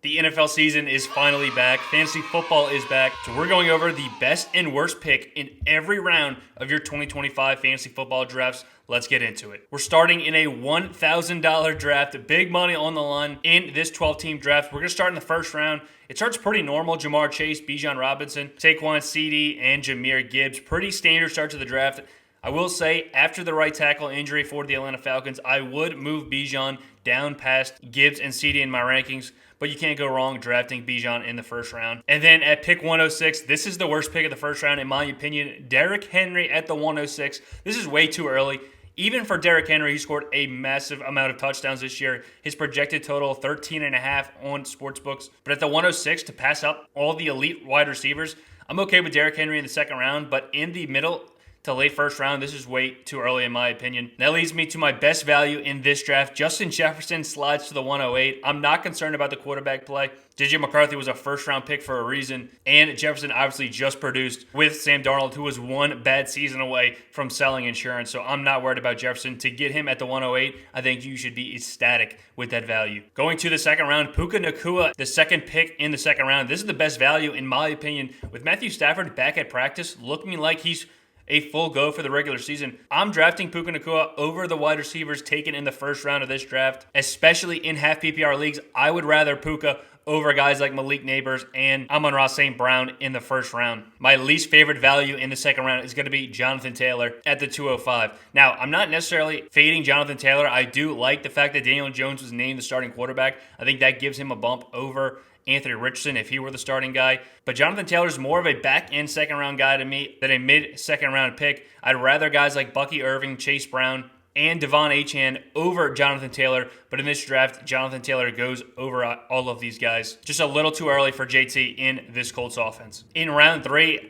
The NFL season is finally back. Fantasy football is back. So we're going over the best and worst pick in every round of your 2025 fantasy football drafts. Let's get into it. We're starting in a $1,000 draft. Big money on the line in this 12-team draft. We're going to start in the first round. It starts pretty normal. Jamar Chase, Bijan Robinson, Saquon CD, and Jahmyr Gibbs. Pretty standard start to the draft. I will say, after the right tackle injury for the Atlanta Falcons, I would move Bijan down past Gibbs and CD in my rankings, but you can't go wrong drafting Bijan in the first round. And then at pick 106, this is the worst pick of the first round, in my opinion. Derrick Henry at the 106. This is way too early. Even for Derrick Henry, he scored a massive amount of touchdowns this year. His projected total, 13.5 on sportsbooks. But at the 106, to pass up all the elite wide receivers, I'm okay with Derrick Henry in the second round, but in the middle to late first round, this is way too early in my opinion. That leads me to my best value in this draft. Justin Jefferson slides to the 108. I'm not concerned about the quarterback play. JJ McCarthy was a first round pick for a reason, and Jefferson obviously just produced with Sam Darnold, who was one bad season away from selling insurance. So I'm not worried about Jefferson. To get him at the 108, I think you should be ecstatic with that value. Going to the second round, Puka Nacua, the second pick in the second round. This is the best value in my opinion. With Matthew Stafford back at practice, looking like he's a full go for the regular season, I'm drafting Puka Nacua over the wide receivers taken in the first round of this draft, especially in half PPR leagues. I would rather Puka over guys like Malik Nabers and Amon-Ra St. Brown in the first round. My least favorite value in the second round is going to be Jonathan Taylor at the 205. Now, I'm not necessarily fading Jonathan Taylor. I do like the fact that Daniel Jones was named the starting quarterback. I think that gives him a bump over Anthony Richardson if he were the starting guy. But Jonathan Taylor's more of a back-end second-round guy to me than a mid-second-round pick. I'd rather guys like Bucky Irving, Chase Brown, and Devon Achane over Jonathan Taylor. But in this draft, Jonathan Taylor goes over all of these guys. Just a little too early for JT in this Colts offense. In round 3,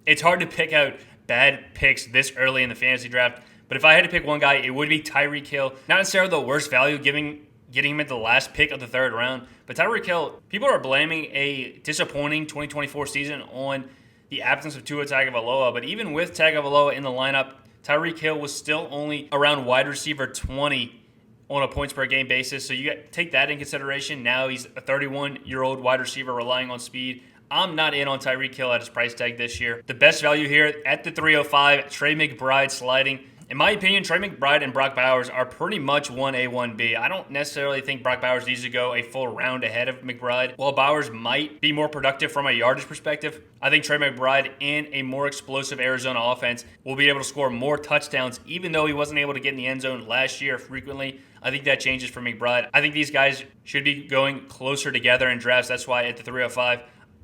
it's hard to pick out bad picks this early in the fantasy draft. But if I had to pick one guy, it would be Tyreek Hill. Not necessarily the worst value, getting him at the last pick of the third round. But Tyreek Hill, people are blaming a disappointing 2024 season on the absence of Tua Tagovailoa. But even with Tagovailoa in the lineup, Tyreek Hill was still only around wide receiver 20 on a points per game basis. So you take that in consideration. Now he's a 31-year-old wide receiver relying on speed. I'm not in on Tyreek Hill at his price tag this year. The best value here at the 305, Trey McBride sliding. In my opinion, Trey McBride and Brock Bowers are pretty much 1A, 1B. I don't necessarily think Brock Bowers needs to go a full round ahead of McBride. While Bowers might be more productive from a yardage perspective, I think Trey McBride in a more explosive Arizona offense will be able to score more touchdowns, even though he wasn't able to get in the end zone last year frequently. I think that changes for McBride. I think these guys should be going closer together in drafts. That's why at the 305,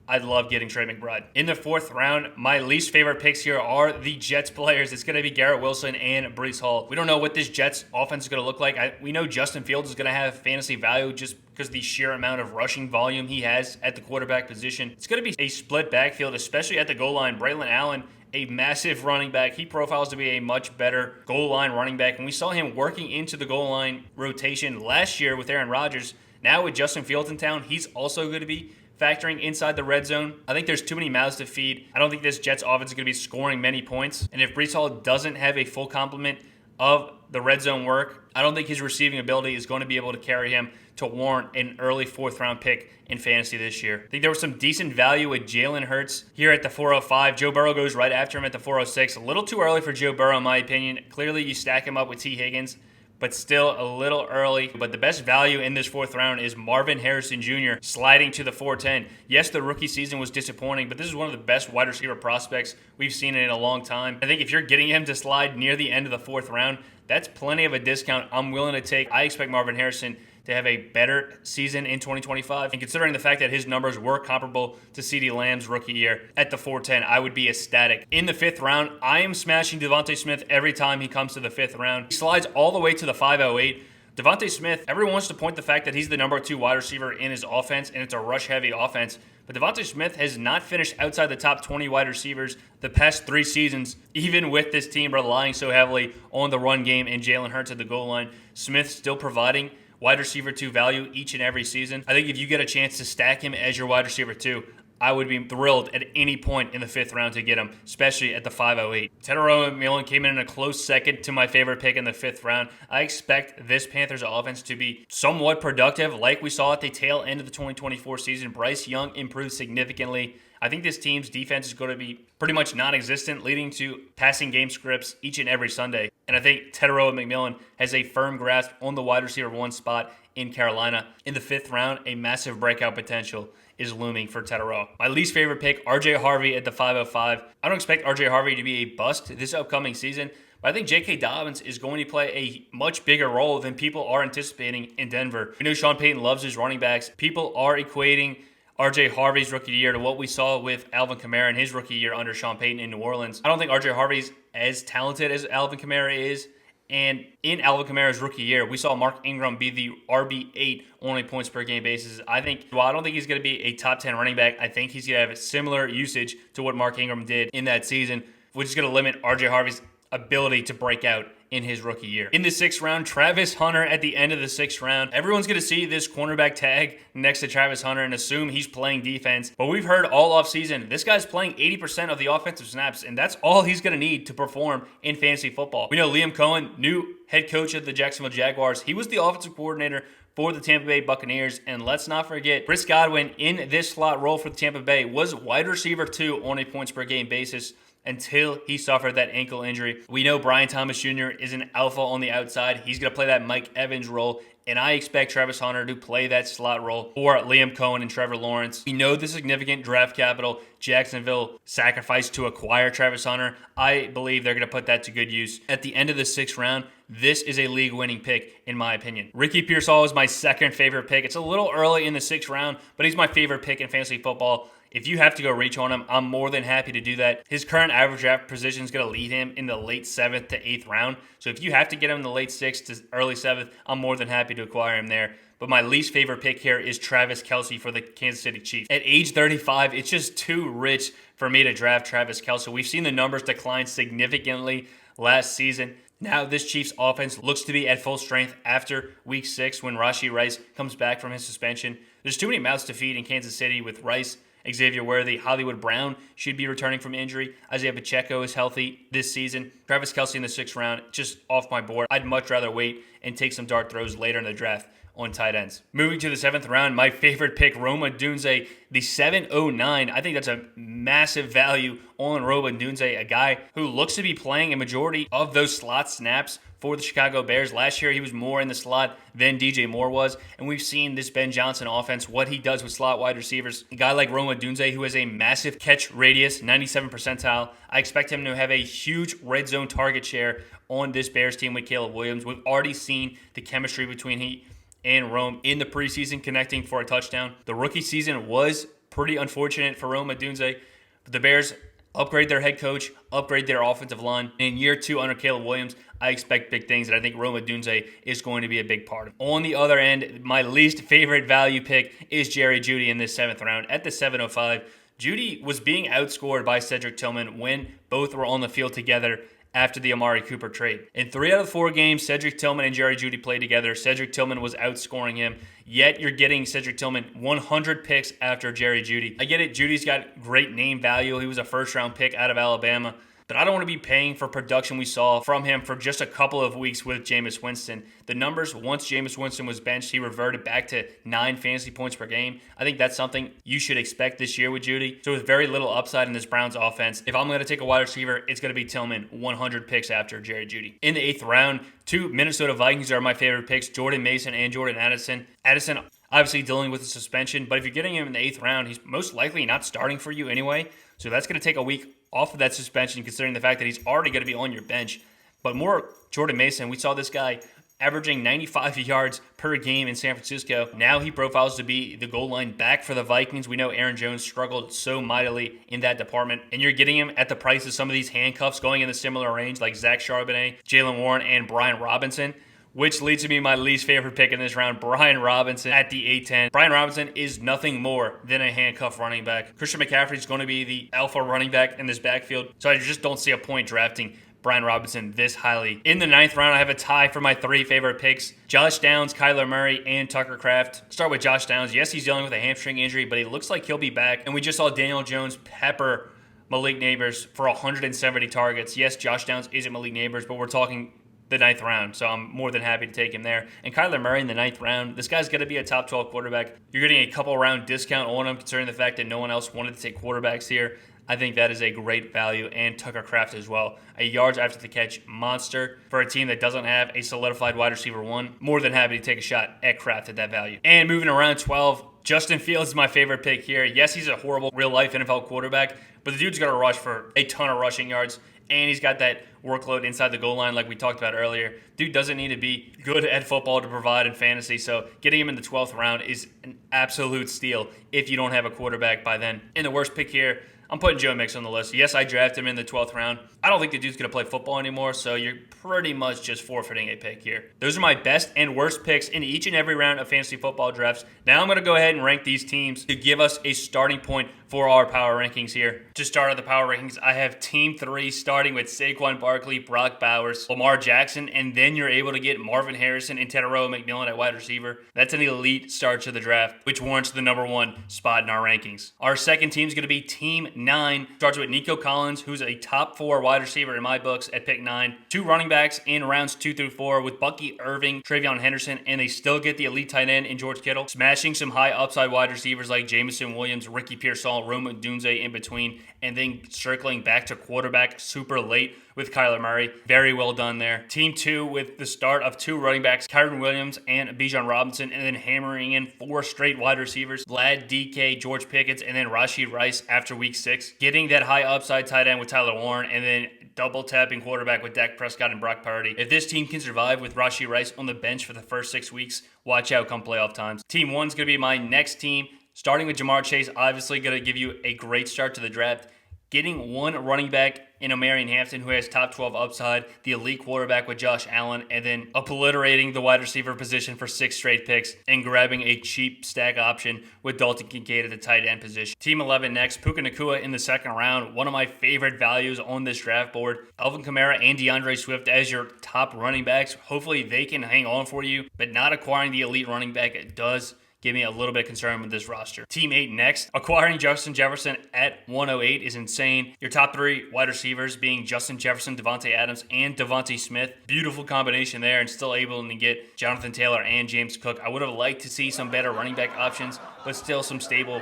I love getting Trey McBride. In the fourth round, my least favorite picks here are the Jets players. It's going to be Garrett Wilson and Breece Hall. We don't know what this Jets offense is going to look like. We know Justin Fields is going to have fantasy value just because of the sheer amount of rushing volume he has at the quarterback position. It's going to be a split backfield, especially at the goal line. Braylon Allen, a massive running back. He profiles to be a much better goal line running back. And we saw him working into the goal line rotation last year with Aaron Rodgers. Now with Justin Fields in town, he's also going to be factoring inside the red zone. I think there's too many mouths to feed. I don't think this Jets offense is going to be scoring many points. And if Breece Hall doesn't have a full complement of the red zone work, I don't think his receiving ability is going to be able to carry him to warrant an early fourth round pick in fantasy this year. I think there was some decent value with Jalen Hurts here at the 405. Joe Burrow goes right after him at the 406. A little too early for Joe Burrow in my opinion. Clearly you stack him up with T. Higgins, but still a little early. But the best value in this fourth round is Marvin Harrison Jr. sliding to the 410. Yes, the rookie season was disappointing, but this is one of the best wide receiver prospects we've seen in a long time. I think if you're getting him to slide near the end of the fourth round, that's plenty of a discount I'm willing to take. I expect Marvin Harrison to have a better season in 2025. And considering the fact that his numbers were comparable to CeeDee Lamb's rookie year at the 410, I would be ecstatic. In the fifth round, I am smashing Devontae Smith every time he comes to the fifth round. He slides all the way to the 508. Devontae Smith, everyone wants to point the fact that he's the number 2 wide receiver in his offense, and it's a rush-heavy offense. But Devontae Smith has not finished outside the top 20 wide receivers the past 3 seasons, even with this team relying so heavily on the run game and Jalen Hurts at the goal line. Smith still providing wide receiver 2 value each and every season. I think if you get a chance to stack him as your wide receiver 2, I would be thrilled at any point in the 5th round to get him, especially at the 508. Tetairoa McMillan came in a close second to my favorite pick in the 5th round. I expect this Panthers offense to be somewhat productive like we saw at the tail end of the 2024 season. Bryce Young improved significantly. I think this team's defense is going to be pretty much non-existent, leading to passing game scripts each and every Sunday. And I think Tetairoa McMillan has a firm grasp on the wide receiver 1 spot in Carolina. In the 5th round, a massive breakout potential is looming for Tetairoa. My least favorite pick, RJ Harvey at the 505. I don't expect RJ Harvey to be a bust this upcoming season, but I think J.K. Dobbins is going to play a much bigger role than people are anticipating in Denver. We know Sean Payton loves his running backs. People are equating RJ Harvey's rookie year to what we saw with Alvin Kamara in his rookie year under Sean Payton in New Orleans. I don't think RJ Harvey's as talented as Alvin Kamara is. And in Alvin Kamara's rookie year, we saw Mark Ingram be the RB8 on a points per game basis. I don't think he's going to be a top 10 running back. I think he's going to have a similar usage to what Mark Ingram did in that season, which is going to limit RJ Harvey's ability to break out in his rookie year. In the 6th round, Travis Hunter at the end of the 6th round. Everyone's going to see this cornerback tag next to Travis Hunter and assume he's playing defense. But we've heard all offseason, this guy's playing 80% of the offensive snaps, and that's all he's going to need to perform in fantasy football. We know Liam Cohen, new head coach of the Jacksonville Jaguars. He was the offensive coordinator for the Tampa Bay Buccaneers. And let's not forget, Chris Godwin in this slot role for the Tampa Bay was wide receiver 2 on a points per game basis until he suffered that ankle injury. We know Brian Thomas Jr. is an alpha on the outside. He's going to play that Mike Evans role, and I expect Travis Hunter to play that slot role for Liam Cohen and Trevor Lawrence. We know the significant draft capital Jacksonville sacrificed to acquire Travis Hunter. I believe they're going to put that to good use. At the end of the 6th round, this is a league-winning pick, in my opinion. Ricky Pearsall is my second favorite pick. It's a little early in the 6th round, but he's my favorite pick in fantasy football. If you have to go reach on him, I'm more than happy to do that. His current average draft position is going to lead him in the late 7th to 8th round. So if you have to get him in the late 6th to early 7th, I'm more than happy to acquire him there. But my least favorite pick here is Travis Kelce for the Kansas City Chiefs. At age 35, it's just too rich for me to draft Travis Kelce. We've seen the numbers decline significantly last season. Now this Chiefs offense looks to be at full strength after week 6 when Rashee Rice comes back from his suspension. There's too many mouths to feed in Kansas City with Rice, Xavier Worthy, Hollywood Brown should be returning from injury. Isaiah Pacheco is healthy this season. Travis Kelce in the 6th round, just off my board. I'd much rather wait and take some dart throws later in the draft on tight ends. Moving to the 7th round, my favorite pick, Rome Odunze, the 709. I think that's a massive value on Rome Odunze, a guy who looks to be playing a majority of those slot snaps for the Chicago Bears. Last year, he was more in the slot than DJ Moore was, and we've seen this Ben Johnson offense, what he does with slot wide receivers. A guy like Rome Odunze, who has a massive catch radius, 97 percentile. I expect him to have a huge red zone target share on this Bears team with Caleb Williams. We've already seen the chemistry between he and Rome in the preseason connecting for a touchdown. The rookie season was pretty unfortunate for Rome Odunze, but the Bears upgrade their head coach, upgrade their offensive line. In year 2 under Caleb Williams, I expect big things, and I think Rome Odunze is going to be a big part of it. On the other end, my least favorite value pick is Jerry Jeudy in this 7th round. At the 705, Jeudy was being outscored by Cedric Tillman when both were on the field together after the Amari Cooper trade. In 3 out of 4 games, Cedric Tillman and Jerry Jeudy played together. Cedric Tillman was outscoring him, yet you're getting Cedric Tillman 100 picks after Jerry Jeudy. I get it, Judy's got great name value. He was a first-round pick out of Alabama. But I don't want to be paying for production we saw from him for just a couple of weeks with Jameis Winston. The numbers, once Jameis Winston was benched, he reverted back to 9 fantasy points per game. I think that's something you should expect this year with Jeudy. So with very little upside in this Browns offense, if I'm going to take a wide receiver, it's going to be Tillman, 100 picks after Jerry Jeudy. In the 8th round, 2 Minnesota Vikings are my favorite picks, Jordan Mason and Jordan Addison. Addison obviously dealing with a suspension, but if you're getting him in the 8th round, he's most likely not starting for you anyway. So that's going to take a week off of that suspension, considering the fact that he's already going to be on your bench. But more Jordan Mason, we saw this guy averaging 95 yards per game in San Francisco. Now he profiles to be the goal line back for the Vikings. We know Aaron Jones struggled so mightily in that department. And you're getting him at the price of some of these handcuffs going in the similar range like Zach Charbonnet, Jaylen Warren, and Brian Robinson. Which leads to me my least favorite pick in this round, Brian Robinson at the 8-10. Brian Robinson is nothing more than a handcuff running back. Christian McCaffrey is going to be the alpha running back in this backfield, so I just don't see a point drafting Brian Robinson this highly. In the 9th round, I have a tie for my 3 favorite picks. Josh Downs, Kyler Murray, and Tucker Kraft. Start with Josh Downs. Yes, he's dealing with a hamstring injury, but he looks like he'll be back. And we just saw Daniel Jones pepper Malik Nabers for 170 targets. Yes, Josh Downs isn't Malik Nabers, but we're talking the 9th round, so I'm more than happy to take him there. And Kyler Murray in the 9th round, this guy's going to be a top 12 quarterback. You're getting a couple round discount on him, considering the fact that no one else wanted to take quarterbacks here. I think that is a great value, and Tucker Kraft as well. A yards after the catch monster for a team that doesn't have a solidified wide receiver 1. More than happy to take a shot at Kraft at that value. And moving around 12, Justin Fields is my favorite pick here. Yes, he's a horrible real-life NFL quarterback, but the dude's going to rush for a ton of rushing yards, and he's got that workload inside the goal line like we talked about earlier. Dude doesn't need to be good at football to provide in fantasy, so getting him in the 12th round is an absolute steal if you don't have a quarterback by then. And the worst pick here, I'm putting Joe Mixon on the list. Yes, I drafted him in the 12th round. I don't think the dude's going to play football anymore, so you're pretty much just forfeiting a pick here. Those are my best and worst picks in each and every round of fantasy football drafts. Now I'm going to go ahead and rank these teams to give us a starting point for our power rankings here. To start out the power rankings, I have Team 3 starting with Saquon Barkley, Brock Bowers, Lamar Jackson, and then you're able to get Marvin Harrison and Tedero McMillan at wide receiver. That's an elite start to the draft, which warrants the number 1 spot in our rankings. Our second team is going to be Team 9. Starts with Nico Collins, who's a top 4 wide receiver in my books at pick 9. 2 running backs in rounds 2 through 4 with Bucky Irving, Travion Henderson, and they still get the elite tight end in George Kittle, smashing some high upside wide receivers like Jameson Williams, Ricky Pearsall, Roma Dunze in between, and then circling back to quarterback super late with Kyler Murray. Very well done there. Team 2 with the start of 2 running backs, Kyron Williams and Bijan Robinson, and then hammering in 4 straight wide receivers, Vlad, DK, George Pickens, and then Rashee Rice after week 6. Getting that high upside tight end with Tyler Warren, and then double tapping quarterback with Dak Prescott and Brock Purdy. If this team can survive with Rashee Rice on the bench for the first 6 weeks, watch out come playoff times. Team 1 is going to be my next team. Starting with Jamar Chase, obviously going to give you a great start to the draft. Getting 1 running back in Omarion Hampton, who has top 12 upside, the elite quarterback with Josh Allen, and then obliterating the wide receiver position for 6 straight picks and grabbing a cheap stack option with Dalton Kincaid at the tight end position. Team 11 next, Puka Nacua in the 2nd round, one of my favorite values on this draft board. Alvin Kamara and DeAndre Swift as your top running backs. Hopefully they can hang on for you, but not acquiring the elite running back, it does give me a little bit of concern with this roster. Team 8 next. Acquiring Justin Jefferson at 108 is insane. Your top 3 wide receivers being Justin Jefferson, Devontae Adams, and Devontae Smith. Beautiful combination there, and still able to get Jonathan Taylor and James Cook. I would have liked to see some better running back options, but still some stable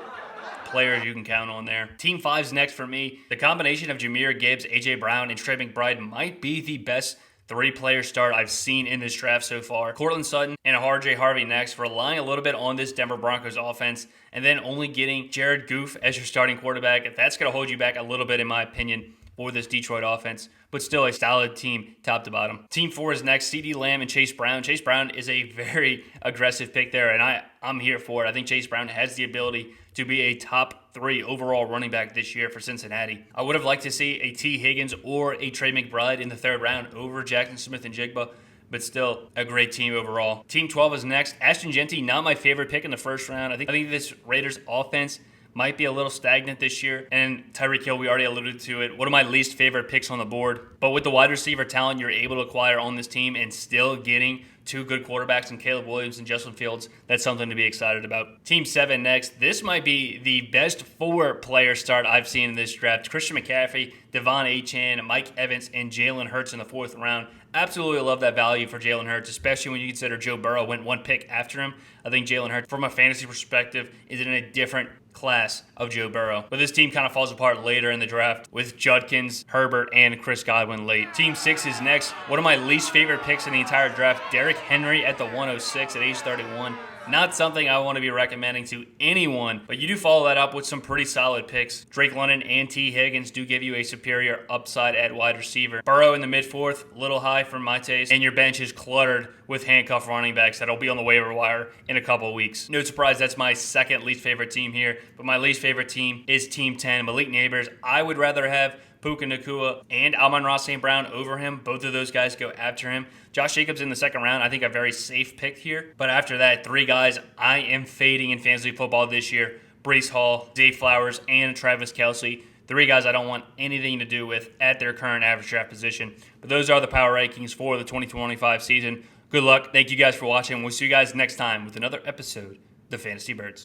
players you can count on there. Team 5's next for me. The combination of Jahmyr Gibbs, A.J. Brown, and Trey McBride might be the best 3-player start I've seen in this draft so far. Cortland Sutton and RJ Harvey next, relying a little bit on this Denver Broncos offense, and then only getting Jared Goff as your starting quarterback. That's going to hold you back a little bit, in my opinion, for this Detroit offense, but still a solid team top to bottom. Team 4 is next, CeeDee Lamb and Chase Brown. Chase Brown is a very aggressive pick there, and I'm here for it. I think Chase Brown has the ability to be a top 3 overall running back this year for Cincinnati. I would have liked to see a T. Higgins or a Trey McBride in the 3rd round over Jackson Smith and Jigba, but still a great team overall. Team 12 is next. Ashton Jeanty, not my favorite pick in the 1st round. I think this Raiders offense might be a little stagnant this year. And Tyreek Hill, we already alluded to it. One of my least favorite picks on the board. But with the wide receiver talent you're able to acquire on this team and still getting 2 good quarterbacks in Caleb Williams and Justin Fields, that's something to be excited about. Team 7 next. This might be the best 4-player start I've seen in this draft. Christian McCaffrey, Devon Achane, Mike Evans, and Jalen Hurts in the 4th round. Absolutely love that value for Jalen Hurts, especially when you consider Joe Burrow went 1 pick after him. I think Jalen Hurts, from a fantasy perspective, is in a different class of Joe Burrow. But this team kind of falls apart later in the draft with Judkins, Herbert, and Chris Godwin late. Team 6 is next. One of my least favorite picks in the entire draft, Derrick Henry at the 106 at age 31. Not something I want to be recommending to anyone, but you do follow that up with some pretty solid picks. Drake London and T. Higgins do give you a superior upside at wide receiver. Burrow in the mid-4th, little high for my taste, and your bench is cluttered with handcuff running backs that'll be on the waiver wire in a couple weeks. No surprise, that's my 2nd least favorite team here, but my least favorite team is Team 10, Malik Nabers. I would rather have Puka Nacua and Amon-Ra St. Brown over him. Both of those guys go after him. Josh Jacobs in the 2nd round, I think a very safe pick here. But after that, 3 guys I am fading in fantasy football this year. Breece Hall, Zay Flowers, and Travis Kelce. 3 guys I don't want anything to do with at their current average draft position. But those are the power rankings for the 2025 season. Good luck. Thank you guys for watching. We'll see you guys next time with another episode of the Fantasy Birds.